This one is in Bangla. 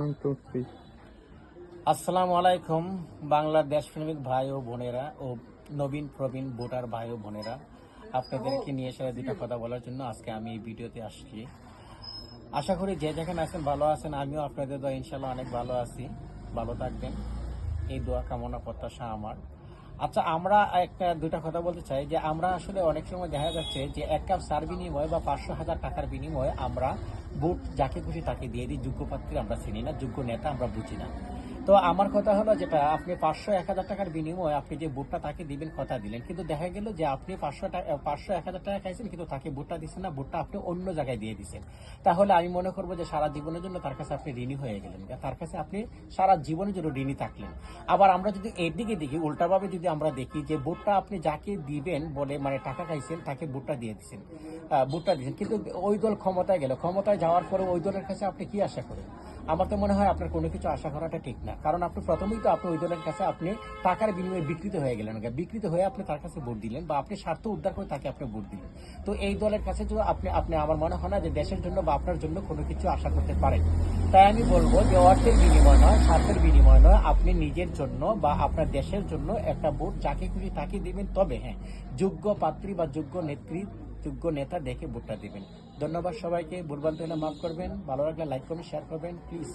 1 2 3 আসসালামু আলাইকুম বাংলার দেশপ্রেমিক ভাই ও বোনেরা ও নবীন প্রবীণ ভোটার ভাই ও বোনেরা, আপনাদেরকে নিয়ে এসে দুটা কথা বলার জন্য আজকে আমি এই ভিডিওতে আসছি। আশা করি যে যেখানে আছেন ভালো আছেন, আমিও আপনাদের দোয়া ইনশাল্লাহ অনেক ভালো আছি। ভালো থাকবেন, এই দোয়া কামনা প্রত্যাশা আমার। আচ্ছা, আমরা দুটা কথা বলতে চাই যে আমরা আসলে অনেক সময় দেখা যাচ্ছে যে এক কাপ চার বিনিময়ে বা 500,000 টাকার বিনিময়ে আমরা ভোট যাকে খুশি তাকে দিয়ে দিই। যোগ্য প্রার্থী আমরা চিনি না, যোগ্য নেতা আমরা বুঝি না। তো আমার কথা হলো যেটা, আপনি 500-1,000 টাকার বিনিময়ে আপনি যে ভোটটা তাকে দিবেন কথা দিলেন, কিন্তু দেখা গেল যে আপনি 500-1,000 টাকা খাইছেন কিন্তু তাকে ভোটটা দিচ্ছেন না, ভোটটা আপনি অন্য জায়গায় দিয়ে দিচ্ছেন। তাহলে আমি মনে করবো যে সারা জীবনের জন্য তার কাছে আপনি ঋণী হয়ে গেলেন, তার কাছে আপনি সারা জীবনের জন্য ঋণী থাকলেন। আবার আমরা যদি এর দিকে দেখি, উল্টাভাবে যদি আমরা দেখি যে ভোটটা আপনি যাকে দিবেন বলে মানে টাকা খাইছেন তাকে ভোটটা দিয়ে দিচ্ছেন, ভোটটা দিচ্ছেন, কিন্তু ওই দল ক্ষমতায় গেল, ক্ষমতায় যাওয়ার পরে ওই দলের কাছে আপনি কি আশা করেন? আমার তো মনে হয় আপনার কোনো কিছু আশা করাটা ঠিক না। কারণ আপনি প্রথমেই তো আপনি ওই দলের কাছে আপনি টাকার বিনিময়ে বিকৃত হয়ে গেলেন, বিকৃত হয়ে আপনি তার কাছে ভোট দিলেন বা আপনি স্বার্থ উদ্ধার করে তাকে আপনি ভোট দিলেন। তো এই দলের কাছে যদি আপনি আপনি আমার মনে হয় না যে দেশের জন্য বা আপনার জন্য কোনো কিছু আশা করতে পারেন। তাই আমি বলবো যে অর্থের বিনিময় নয়, স্বার্থের বিনিময় নয়, আপনি নিজের জন্য বা আপনার দেশের জন্য একটা ভোট যাকে খুশি তাকে দিবেন। তবে হ্যাঁ, যোগ্য পাত্রী বা যোগ্য নেত্রী, যোগ্য নেতা দেখে ভোটটা দিবেন। ধন্যবাদ সবাইকে। ভুলভ্রান্তি হলে মাফ করবেন। ভালো লাগলে লাইক করবেন, শেয়ার করবেন প্লিজ।